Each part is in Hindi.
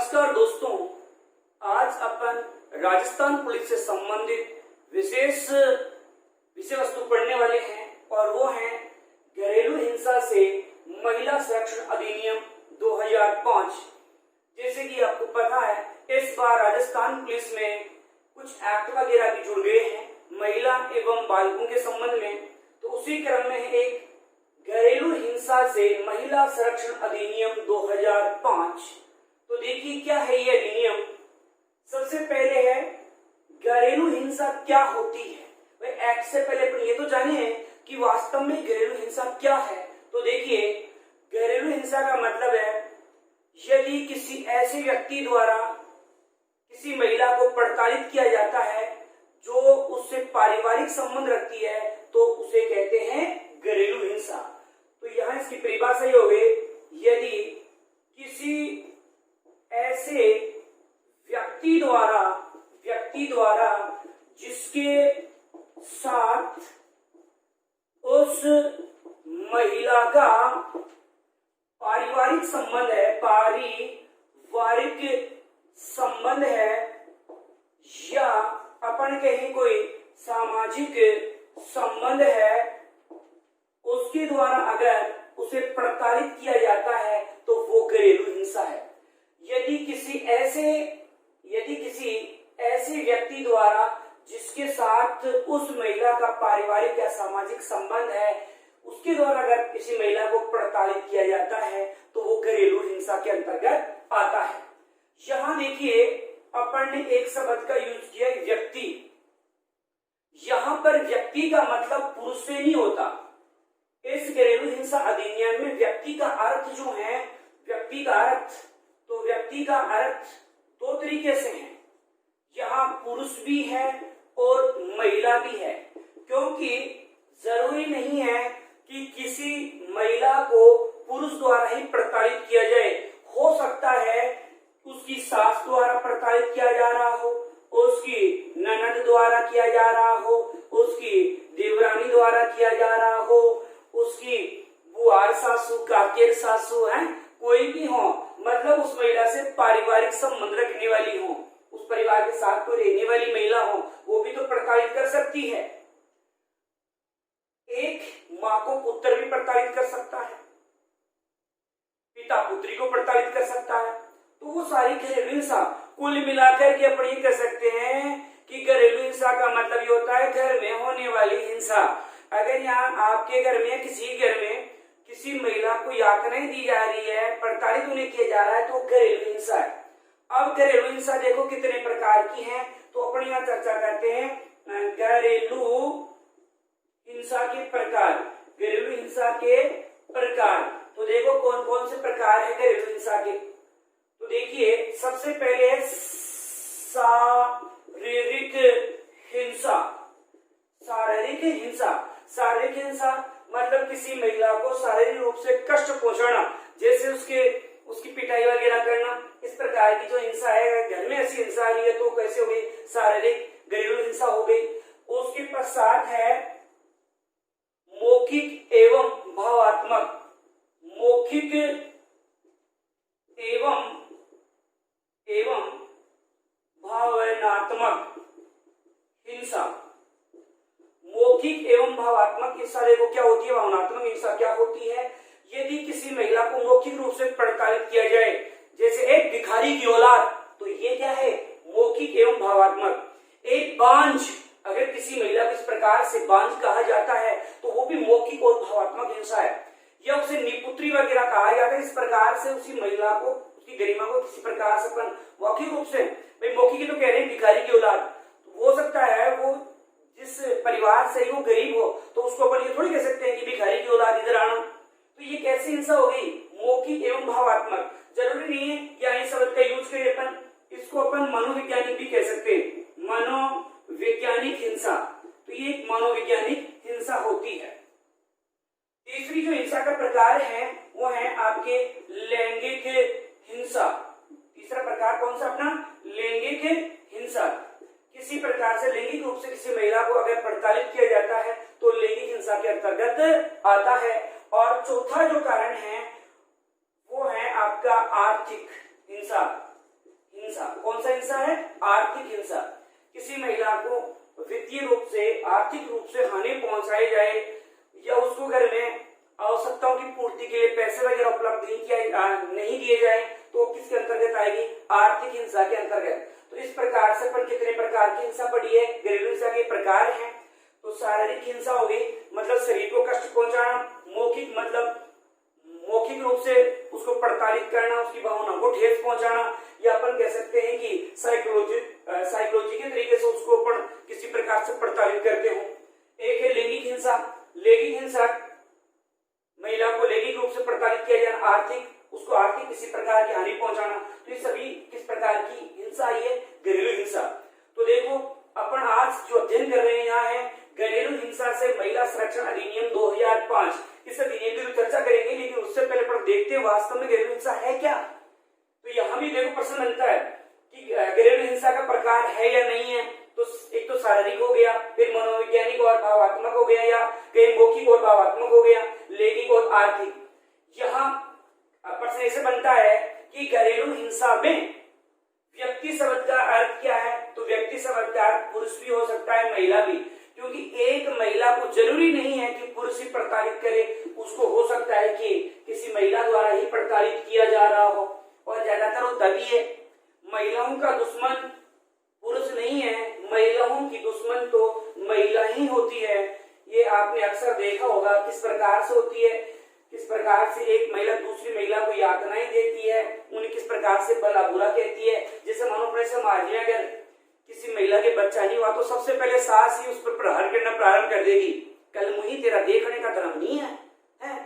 नमस्कार दोस्तों, आज अपन राजस्थान पुलिस से संबंधित विशेष विषय वस्तु पढ़ने वाले हैं और वो है घरेलू हिंसा से महिला संरक्षण अधिनियम 2005। जैसे कि आपको पता है, इस बार राजस्थान पुलिस में कुछ एक्ट वगैरह भी जुड़ गए हैं महिला एवं बालकों के संबंध में। तो उसी क्रम में एक घरेलू हिंसा से महिला संरक्षण अधिनियम 2005। तो देखिए क्या है ये अधिनियम। सबसे पहले है घरेलू हिंसा क्या होती है। भाई एक्ट से पहले अपन ये तो जाने कि वास्तव में घरेलू हिंसा क्या है। तो देखिए, घरेलू हिंसा का मतलब है यदि किसी ऐसे व्यक्ति द्वारा किसी महिला को प्रताड़ित किया जाता है जो उससे पारिवारिक संबंध रखती है, तो उसे कहते हैं घरेलू हिंसा। तो यहाँ इसकी परिभाषा ये हो गई, यदि किसी ऐसे व्यक्ति द्वारा जिसके साथ उस महिला का पारिवारिक संबंध है या अपन कहीं कोई सामाजिक संबंध है, उसके द्वारा अगर उसे प्रताड़ित किया जाता है तो वो घरेलू हिंसा है। यदि किसी ऐसे व्यक्ति द्वारा जिसके साथ उस महिला का पारिवारिक या सामाजिक संबंध है, उसके द्वारा अगर किसी महिला को प्रताड़ित किया जाता है तो वो घरेलू हिंसा के अंतर्गत आता है। यहाँ देखिए, अपन ने एक शब्द का यूज किया व्यक्ति। यहाँ पर व्यक्ति का मतलब पुरुष से नहीं होता। इस घरेलू हिंसा अधिनियम में व्यक्ति का अर्थ जो है, व्यक्ति का अर्थ दो तरीके से है। यहाँ पुरुष भी है और महिला भी है, क्योंकि जरूरी नहीं है कि किसी महिला को पुरुष द्वारा ही प्रताड़ित किया जाए। हो सकता है उसकी सास द्वारा प्रताड़ित किया जा रहा हो, उसकी ननद द्वारा किया जा रहा हो, उसकी देवरानी द्वारा किया जा रहा हो, उसकी बुआर सासू, काकेर सासू है, कोई भी हो, मतलब उस महिला से पारिवारिक संबंध रखने वाली हो, उस परिवार के साथ कोई रहने वाली महिला हो, वो भी तो प्रताड़ित कर सकती है। एक माँ को पुत्र भी प्रताड़ित कर सकता है, पिता पुत्री को प्रताड़ित कर सकता है। तो वो सारी घरेलू हिंसा कुल मिलाकर के अपन ये कह सकते हैं कि घरेलू हिंसा का मतलब ये होता है घर में होने वाली हिंसा। अगर यहाँ आपके घर में, किसी घर में किसी महिला को यातनाएं दी जा रही है, प्रताड़ित उन्हें किया जा रहा है, तो घरेलू हिंसा है। अब घरेलू हिंसा देखो कितने प्रकार की है, तो अपन यहाँ चर्चा करते हैं घरेलू हिंसा के प्रकार। घरेलू हिंसा के प्रकार तो देखो कौन कौन से प्रकार है घरेलू हिंसा के। तो देखिए, सबसे पहले है शारीरिक हिंसा। शारीरिक हिंसा मतलब किसी महिला को शारीरिक रूप से कष्ट पहुंचाना, जैसे उसकी पिटाई वगैरह करना। इस प्रकार की जो हिंसा है, घर में ऐसी हिंसा आ रही है तो कैसे हो गई, शारीरिक घरेलू हिंसा हो गई। उसके पश्चात है मौखिक एवं भावात्मक। मौखिक एवं भावनात्मक हिंसा। मौखिक एवं भावात्मक हिंसा देखो क्या होती है, भावनात्मक हिंसा क्या होती है। यदि किसी महिला को मौखिक रूप से प्रताड़ित किया जाए, जैसे एक भिखारी की औलाद, तो ये क्या है, मौखिक एवं भावात्मक। एक बांझ, अगर किसी महिला को इस प्रकार से बांझ कहा जाता है तो वो भी मौखिक और भावात्मक हिंसा है। या उसे निपुत्री वगैरह कहा जाता है। इस प्रकार से उसी महिला को, उसकी गरिमा को किसी प्रकार से अपन मौखिक रूप से, भाई मौखिक ही तो कह रहे हैं, भिखारी की औलाद, तो हो सकता है वो जिस परिवार से वो गरीब हो, तो उसको अपन ये थोड़ी कह सकते हैं कि भिखारी की औलाद इधर आना। तो ये कैसी हिंसा हो गई, मौखिक एवं भावात्मक। जरूरी नहीं है या इस शब्द का यूज करें अपन, इसको अपन मनोवैज्ञानिक भी कह सकते हैं, मनोवैज्ञानिक हिंसा। तो ये एक मनोवैज्ञानिक हिंसा होती है। तीसरी जो हिंसा का प्रकार है वो है आपके लैंगिक हिंसा। तीसरा प्रकार कौन सा अपना, लैंगिक हिंसा। किसी प्रकार से लैंगिक रूप से किसी महिला को अगर प्रताड़ित किया जाता है तो लैंगिक हिंसा के अंतर्गत आता है। और चौथा जो कारण है वो है आपका आर्थिक हिंसा। सा हिंसा है? आर्थिक हिंसा। किसी महिला को वित्तीय रूप से, आर्थिक रूप से हानि पहुंचाई जाए या उसको घर में आवश्यकताओं की पूर्ति के लिए पैसे वगैरह उपलब्ध नहीं दिए जाए तो किसके अंतर्गत आएगी? आर्थिक हिंसा के अंतर्गत। तो इस प्रकार से पर कितने प्रकार की हिंसा पड़ी है? घरेलू हिंसा के प्रकार हैं। तो शारीरिक हिंसा हो गई, मतलब शरीर को कष्ट पहुंचाना। मौखिक मतलब मौखिक रूप से उसको प्रताड़ित करना, उसकी भावना को ठेस पहुंचाना, या अपन कह सकते हैं कि साइकोलॉजी के तरीके से उसको अपन किसी प्रकार से प्रताड़ित करते हो। एक है लैंगिक हिंसा। लैंगिक हिंसा, महिला को लैंगिक रूप से प्रताड़ित किया जाना, उसको आर्थिक किसी प्रकार की हानि पहुंचाना। तो ये सभी किस प्रकार की हिंसा आई है? घरेलू हिंसा। तो देखो अपन आज जो अध्ययन कर रहे हैं यहाँ है घरेलू हिंसा से महिला संरक्षण अधिनियम 2005। इस अधिनियम की चर्चा करेंगे, लेकिन उससे पहले पर देखते हैं वास्तव में घरेलू हिंसा है क्या। तो यहाँ भी देखो प्रश्न बनता है कि घरेलू हिंसा का प्रकार है या नहीं है। तो एक तो शारीरिक हो गया, फिर मनोवैज्ञानिक और भावात्मक हो गया, या कहीं मौखिक और भावात्मक हो गया, लैंगिक और आर्थिक। यहाँ प्रश्न ऐसे बनता है कि घरेलू हिंसा में व्यक्ति शब्द का अर्थ क्या है? तो व्यक्ति शब्द का अर्थ पुरुष भी हो सकता है, महिला भी, क्योंकि एक महिला को जरूरी नहीं है कि पुरुष ही प्रताड़ित करे, उसको हो सकता है कि किसी महिला द्वारा ही प्रताड़ित किया जा रहा हो। और ज्यादातर होता भी है। महिलाओं का दुश्मन पुरुष नहीं है, महिलाओं की दुश्मन तो महिला ही होती है। ये आपने अक्सर देखा होगा किस प्रकार से होती है, किस प्रकार से एक महिला दूसरी महिला को यातनाएं देती है, उन्हें किस प्रकार से भला बुरा कहती है। जैसे मानो अपने समाज में अगर किसी महिला के बच्चा नहीं हुआ तो सबसे पहले सास ही उस पर प्रहार करना प्रारंभ कर देगी। कल मुही तेरा देखने का धर्म नहीं है,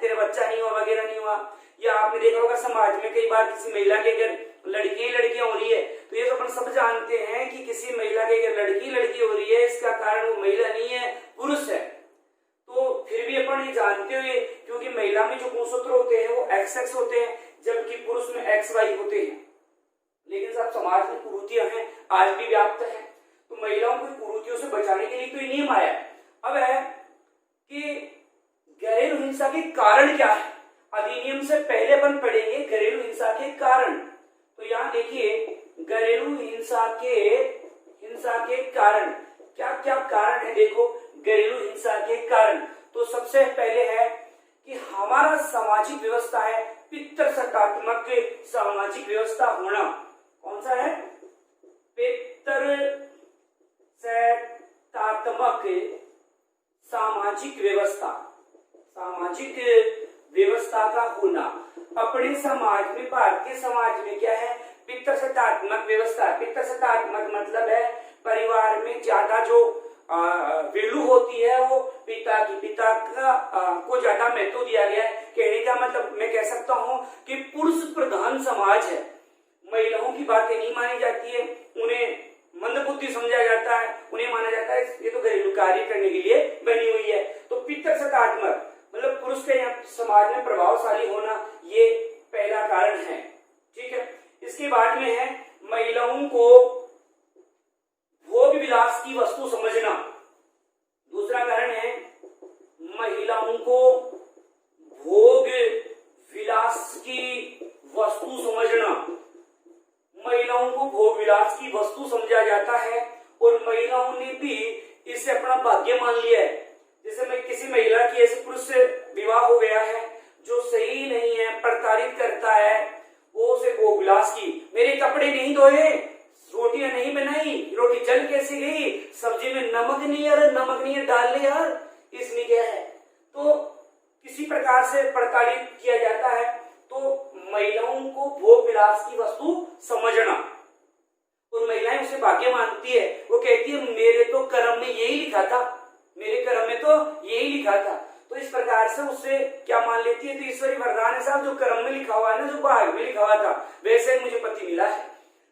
तेरा बच्चा नहीं हुआ वगैरह नहीं हुआ। या आपने देखा होगा समाज में कई बार किसी महिला के अगर लड़कियां हो रही है तो ये तो अपन सब जानते हैं कि किसी महिला के अगर लड़की हो रही है इसका कारण वो महिला नहीं है, पुरुष है। तो फिर भी अपन ये जानते हुए, क्योंकि महिला में जो गुणसूत्र होते हैं वो XX होते हैं, जबकि पुरुष में XY होते हैं। लेकिन सब समाज में कुरीतियां हैं, आज भी व्याप्त है। तो महिलाओं को कुरीतियों से बचाने के लिए तो ये नियम आया। अब है कि घरेलू हिंसा के कारण क्या है। अधिनियम से पहले अपन पढ़ेंगे घरेलू हिंसा के कारण। तो यहाँ देखिए घरेलू हिंसा के कारण क्या क्या कारण है। देखो घरेलू हिंसा के कारण तो सबसे पहले है कि हमारा सामाजिक व्यवस्था है पितृसत्तात्मक सामाजिक व्यवस्था होना। कौन सा है? पितृसत्तात्मक सामाजिक व्यवस्था का होना। अपने समाज में, भारतीय समाज में क्या है? पितृसत्तात्मक व्यवस्था। पितृसत्तात्मक मतलब है परिवार में ज्यादा जो वैल्यू होती है वो पिता को ज्यादा महत्व दिया गया है। कहने का मतलब मैं कह सकता हूँ कि पुरुष प्रधान समाज है। महिलाओं की बातें नहीं मानी जाती है, उन्हें मंदबुद्धि समझा जाता है, उन्हें माना जाता है ये तो घरेलू कार्य करने के लिए बनी हुई है। तो पितृसत्तात्मक मतलब पुरुष के समाज में प्रभावशाली होना, ये पहला कारण है। ठीक है। इसके बाद में है महिलाओं को भोग विलास की वस्तु समझना। दूसरा कारण है महिलाओं को भोग विलास की वस्तु समझना। महिलाओं को भोग विलास की वस्तु समझा जाता है और महिलाओं ने भी इसे अपना भाग्य मान लिया है। जैसे मैं किसी महिला की ऐसे पुरुष से विवाह हो गया है जो सही नहीं है, प्रताड़ित करता है, वो उसे भोग विलास की, मेरे कपड़े नहीं धोए, रोटियां नहीं बनाई, रोटी जल कैसे गई, सब्जी में नमक नहीं है डाल ले यार, इसमें क्या है। तो किसी प्रकार से प्रताड़ित किया जाता है। तो महिलाओं को भोग विलास की वस्तु समझना, और महिलाएं उसे भाग्य मानती है। वो कहती है मेरे तो कर्म में यही लिखा था, मेरे कर्म में तो यही लिखा था। तो इस प्रकार से उससे क्या मान लेती है? तो ईश्वरी वरदान है साहब, जो कर्म में लिखा हुआ है ना, जो भाग्य में लिखा हुआ था वैसे मुझे पति मिला है।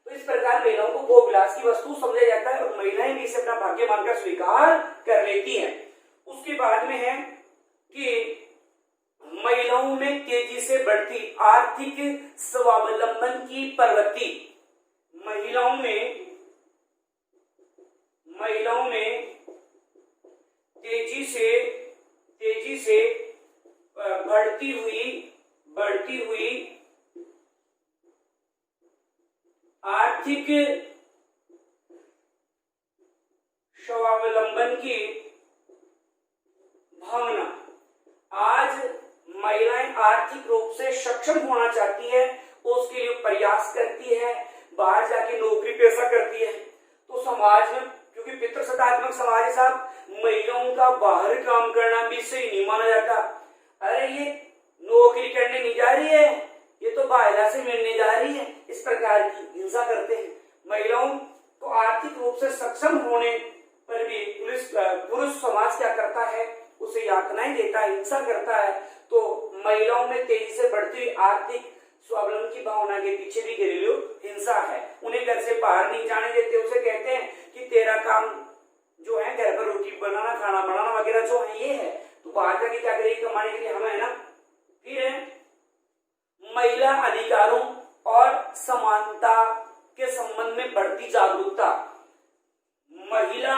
तो इस प्रकार महिलाओं को भोग विलास की वस्तु समझा जाता है और महिलाएं भी इसे अपना भाग्य मानकर स्वीकार कर लेती हैं। उसके बाद में है कि महिलाओं में तेजी से बढ़ती आर्थिक स्वावलंबन की प्रवृत्ति। महिलाओं में तेजी से बढ़ती हुई आर्थिक स्वावलंबन की भावना। आज महिलाएं आर्थिक रूप से सक्षम होना चाहती है, उसके लिए प्रयास करती है, बाहर जाके नौकरी पेशा करती है। तो समाज में, क्योंकि पितृसत्तात्मक समाज है साहब, महिलाओं का बाहर काम करना भी सही नहीं माना जाता। अरे ये नौकरी करने नहीं जा रही है, ये तो बाहर से मिलने जा रही है, इस प्रकार की हिंसा करते हैं। महिलाओं को आर्थिक रूप से सक्षम होने पर भी पुरुष समाज क्या करता है, उसे यातनाएं देता है, हिंसा करता है। तो महिलाओं में तेजी से बढ़ती हुई आर्थिक स्वावलंबन की भावना के पीछे भी घरेलू हिंसा है। उन्हें घर से बाहर नहीं जाने देते, उसे कहते हैं कि तेरा काम जो है घर पर रोटी बनाना, खाना बनाना वगैरह जो है ये है, तो बाहर जाके क्या करेगी कमाने के लिए, हमें है ना। फिर महिला अधिकारों और समानता के संबंध में बढ़ती जागरूकता। महिला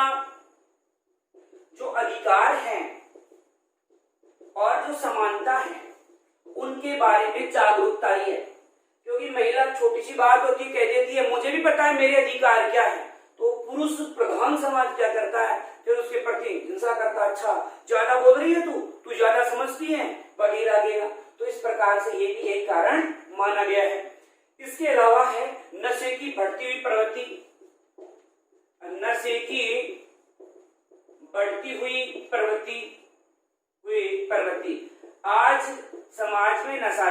जो अधिकार हैं और जो समानता है उनके बारे में जागरूकता ही है। क्योंकि महिला छोटी सी बात होती है, कह देती है मुझे भी पता है मेरे अधिकार क्या है, तो पुरुष प्रधान समाज क्या करता है, फिर उसके प्रति हिंसा करता है। अच्छा ज्यादा बोल रही है तू ज्यादा समझती है वगैरह वगैरह। तो इस प्रकार से ये भी एक कारण माना गया है। इसके अलावा है नशे की बढ़ती हुई प्रवृत्ति। नशे की बढ़ती हुई प्रवृत्ति। आज समाज में नशा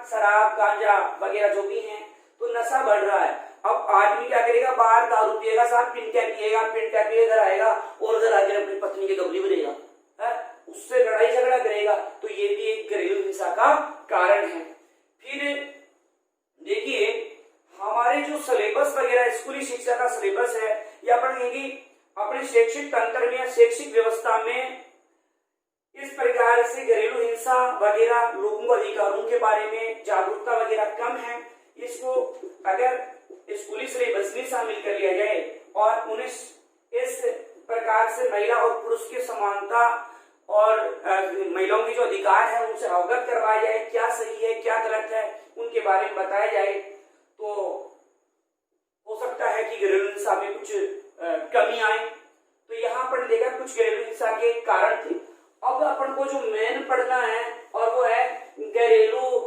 शराब गांजा वगैरह जो भी है, तो नशा बढ़ रहा है। अब आदमी क्या करेगा, बाहर दारू पिएगा, साथ पिंटा पिएगा, घर आएगा और घर आकर अपनी पत्नी के गबली बनेगा, उससे लड़ाई झगड़ा करेगा। तो ये भी एक घरेलू हिंसा का कारण है। फिर देखिए हमारे जो सिलेबस वगैरह स्कूली शिक्षा का सिलेबस है, या अपने शैक्षिक तंत्र में, शैक्षिक व्यवस्था में इस प्रकार से घरेलू हिंसा वगैरह, लोगों को अधिकारों के बारे में जागरूकता वगैरह कम है। इसको अगर स्कूली सिलेबस में शामिल कर लिया जाए और उन्हें इस प्रकार से महिला और पुरुष की समानता और महिलाओं के जो अधिकार है उनसे अवगत करवाया जाए, क्या सही है क्या गलत है उनके बारे में बताया जाए, तो हो सकता है कि घरेलू हिंसा में कुछ कमी आए। तो यहाँ पर देखा कुछ घरेलू हिंसा के कारण थे। अब अपन को जो मेन पढ़ना है और वो है घरेलू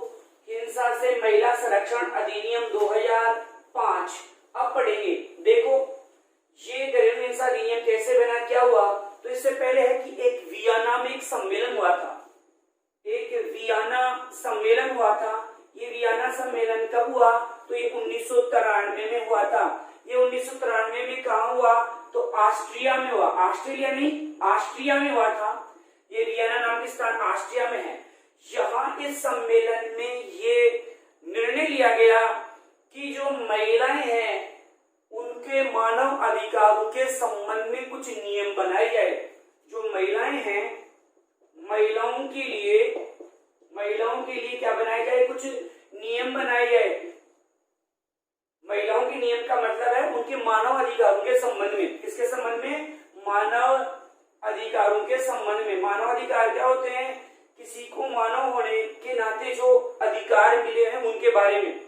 हिंसा से महिला संरक्षण अधिनियम 2005। अब पढ़ेंगे। देखो ये घरेलू हिंसा अधिनियम कैसे बना, क्या हुआ। तो इससे पहले है कि एक वियना में एक सम्मेलन हुआ था। ये वियना सम्मेलन कब हुआ, तो ये 1993 में हुआ था। ये 1993 में कहाँ हुआ, तो ऑस्ट्रिया में हुआ। ऑस्ट्रेलिया नहीं, ऑस्ट्रिया में हुआ था। ये वियना नाम की स्थान ऑस्ट्रिया में है। यहाँ इस सम्मेलन में ये निर्णय लिया गया कि जो महिलाएं हैं उनके मानव अधिकारों के संबंध में कुछ नियम बनाए जाए। जो महिलाएं हैं, महिलाओं के लिए क्या बनाया जाए, कुछ नियम बनाए जाए। महिलाओं के नियम का मतलब है उनके मानव अधिकारों के संबंध में। किसके संबंध में, मानव अधिकारों के संबंध में। मानव अधिकार क्या होते हैं, किसी को मानव होने के नाते जो अधिकार मिले हैं उनके बारे में।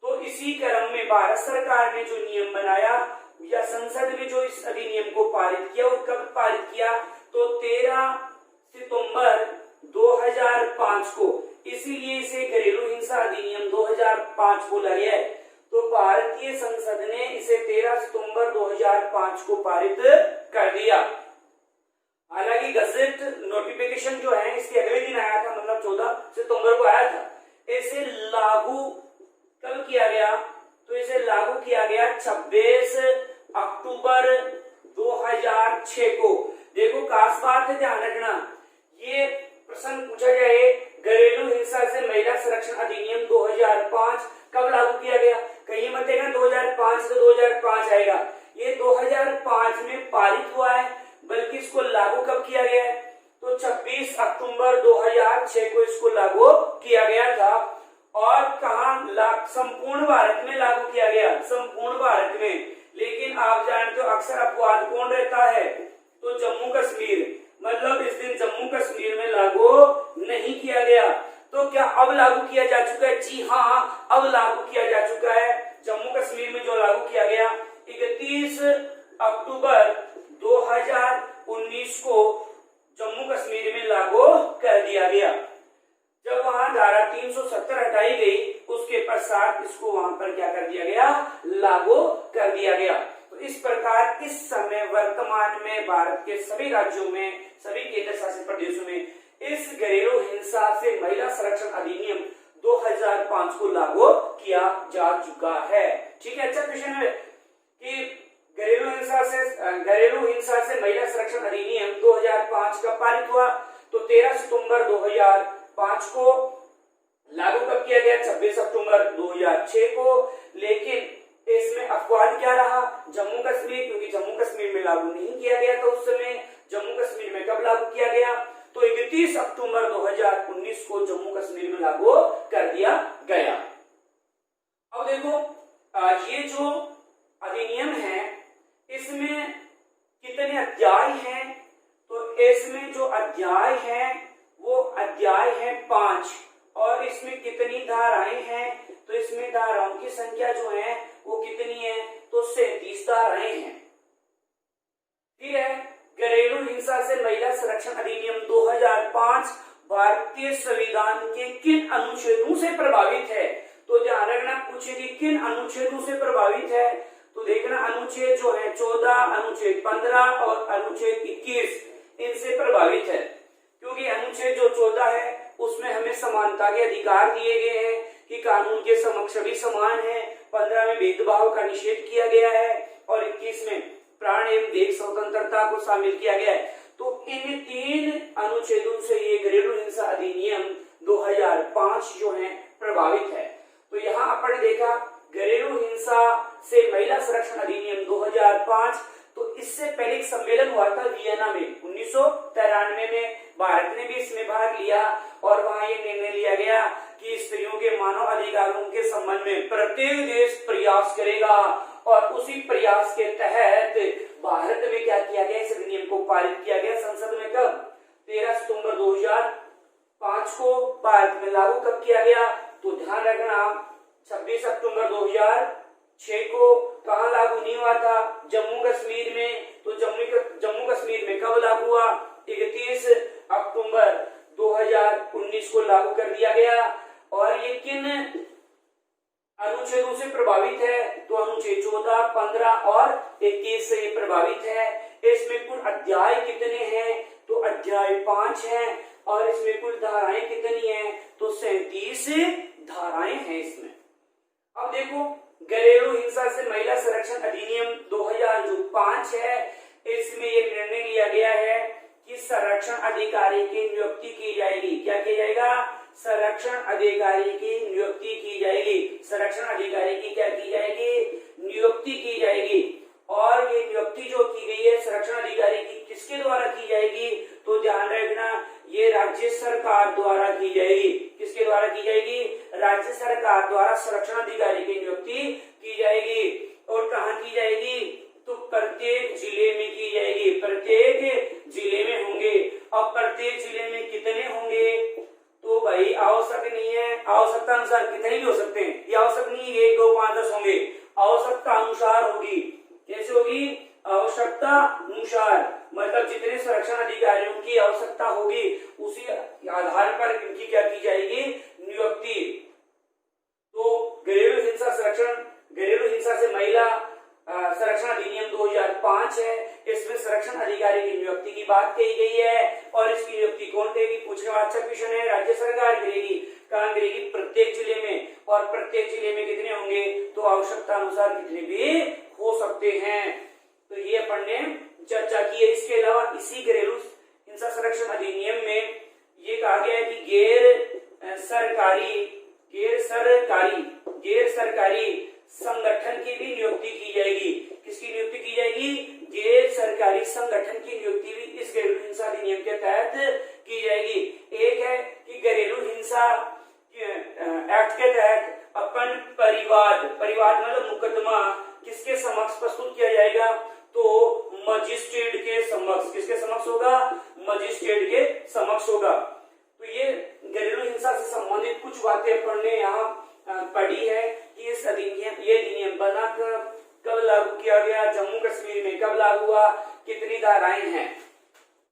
तो इसी क्रम में भारत सरकार ने जो नियम बनाया या संसद में जो इस अधिनियम को पारित किया, और कब पारित किया, तो 13 सितंबर 2005 को। इसीलिए इसे घरेलू हिंसा अधिनियम 2005 बोला गया है। तो भारतीय संसद ने इसे 13 सितंबर 2005 को पारित कर दिया। हालांकि गजट नोटिफिकेशन जो है इसके अगले दिन आया था, मतलब 14 सितंबर को आया था। इसे लागू कब किया गया, तो इसे लागू किया गया 26 अक्टूबर 2006 को। देखो खास बात है, ध्यान रखना, ये प्रश्न पूछा जाए घरेलू हिंसा से महिला संरक्षण अधिनियम 2005 कब लागू किया गया, कहीं मत देखना 2005 से 2005 आएगा। ये 2005 में पारित हुआ है, बल्कि इसको लागू कब किया गया है, तो 26 अक्टूबर 2006 को इसको लागू किया गया था। और कहा, संपूर्ण भारत में लागू किया गया, संपूर्ण भारत में। लेकिन आप जानते हो अक्सर अपवाद कौन रहता है, तो जम्मू कश्मीर, मतलब इस दिन जम्मू कश्मीर में लागू नहीं किया गया। तो क्या अब लागू किया जा चुका है, जी हाँ अब लागू किया जा चुका है। जम्मू कश्मीर में जो लागू किया गया 31 अक्टूबर 2006 वहां पर क्या कर दिया गया, लागू कर दिया गया। तो इस प्रकार इस समय वर्तमान में भारत के सभी राज्यों में, सभी केंद्र शासित प्रदेशों में इस घरेलू हिंसा से महिला संरक्षण अधिनियम 2005 को लागू किया जा चुका है। ठीक है, अच्छा क्वेश्चन है कि घरेलू हिंसा से महिला संरक्षण अधिनियम 2005 का पारित हुआ। तो 13 सितंबर 2005 को लागू कब किया गया, 26 अक्टूबर 2006 को। लेकिन इसमें अपवाद क्या रहा, जम्मू कश्मीर, क्योंकि जम्मू कश्मीर में लागू नहीं किया गया था उस समय। जम्मू कश्मीर में कब लागू किया गया, तो 31 अक्टूबर 2019 को जम्मू कश्मीर में लागू कर दिया गया। अब देखो ये जो अधिनियम है इसमें कितने अध्याय हैं, तो इसमें जो अध्याय है वो अध्याय है 5 और इसमें कितनी धाराएं हैं, तो इसमें धाराओं की संख्या जो है वो कितनी है, तो 37 धाराएं हैं। ठीक है, घरेलू हिंसा से महिला संरक्षण अधिनियम 2005 भारतीय संविधान के किन अनुच्छेदों से प्रभावित है, तो ध्यान रखना पूछे कि किन अनुच्छेदों से प्रभावित है। तो देखना अनुच्छेद जो है 14, अनुच्छेद 15 और अनुच्छेद 21 इनसे प्रभावित है। क्योंकि अनुच्छेद जो 14 है उसमें हमें समानता के अधिकार दिए गए हैं कि कानून के समक्ष सभी समान हैं। 15 में भेदभाव का निषेध किया गया है और 21 में प्राण एवं देह स्वतंत्रता को शामिल किया गया है। तो इन 3 अनुच्छेदों से ये घरेलू हिंसा अधिनियम 2005 जो है प्रभावित है। तो यहाँ अपन ने देखा घरेलू हिंसा से महिला संरक्षण अधिनियम 2005। तो इससे पहले एक सम्मेलन हुआ था वियना में 1993 में, भारत ने भी इसमें भाग लिया और वहां ये निर्णय लिया गया कि स्त्रियों के मानव अधिकारों के संबंध में प्रत्येक देश प्रयास करेगा और उसी प्रयास के तहत भारत में क्या किया गया, इस अधिनियम को पारित किया गया संसद में। कब, 13 सितंबर 2005 को भारत में लागू कब किया गया, तो ध्यान रखना 26 अक्टूबर 2006 को। कहां लागू नहीं हुआ था, जम्मू कश्मीर में। तो जम्मू कश्मीर में कब लागू हुआ, 31 अक्टूबर 2019 को लागू कर दिया गया। और ये किन अनुच्छेदों से प्रभावित है, तो अनुच्छेद 14, 15 और 21 से ये प्रभावित है। इसमें कुल अध्याय कितने हैं, तो अध्याय 5 हैं और इसमें कुल धाराएं कितनी हैं, तो 37 धाराएं हैं इसमें। अब देखो घरेलू हिंसा से महिला संरक्षण अधिनियम 2005 है, इसमें ये निर्णय लिया गया है कि संरक्षण अधिकारी की नियुक्ति की जाएगी। क्या किया जाएगा, संरक्षण अधिकारी की नियुक्ति की जाएगी। संरक्षण अधिकारी की क्या की जाएगी, नियुक्ति की जाएगी। और ये नियुक्ति जो की गई है संरक्षण अधिकारी की किसके द्वारा की जाएगी, तो ध्यान रखना ये राज्य सरकार द्वारा की जाएगी। किसके द्वारा की जाएगी, राज्य सरकार द्वारा संरक्षण अधिकारी की नियुक्ति की जाएगी। और कहां की जाएगी, तो प्रत्येक जिले में की जाएगी। प्रत्येक जिले में होंगे। अब प्रत्येक जिले में कितने होंगे, तो भाई आवश्यक नहीं है, आवश्यकता अनुसार कितने भी हो सकते हैं। ये आवश्यक नहीं है 1, 2, 5, 10 होंगे, आवश्यकता अनुसार होगी। कैसे होगी, आवश्यकता अनुसार, मतलब जितने संरक्षण अधिकारियों की आवश्यकता होगी उसी आधार पर इनकी क्या की जाएगी, नियुक्ति। तो घरेलू हिंसा से महिला संरक्षण अधिनियम 2005 है, इसमें संरक्षण अधिकारी की नियुक्ति की बात कही गई है। और इसकी नियुक्ति कौन करेगी, पूछने वाला अच्छा क्वेश्चन है, राज्य सरकार करेगी। कहां करेगी, प्रत्येक जिले में। और प्रत्येक जिले में कितने होंगे, तो आवश्यकता अनुसार कितने भी हो सकते हैं। तो ये अपन ने चर्चा की है। इसके अलावा इसी घरेलू हिंसा संरक्षण अधिनियम में ये कहा गया है कि गैर सरकारी संगठन की भी नियुक्ति की जाएगी। किसकी नियुक्ति की जाएगी, गैर सरकारी संगठन की नियुक्ति भी इस घरेलू हिंसा अधिनियम के तहत की जाएगी। एक है कि घरेलू हिंसा एक्ट के तहत अपन परिवाद मतलब मुकदमा किसके समक्ष प्रस्तुत किया जाएगा, तो मजिस्ट्रेट के समक्ष। किसके समक्ष होगा, मजिस्ट्रेट के समक्ष होगा। तो ये घरेलू हिंसा से संबंधित कुछ बातें अपन ने यहाँ पढ़ी है कि ये अधिनियम बना कब लागू किया गया, जम्मू कश्मीर में कब लागू हुआ, कितनी धाराएं हैं।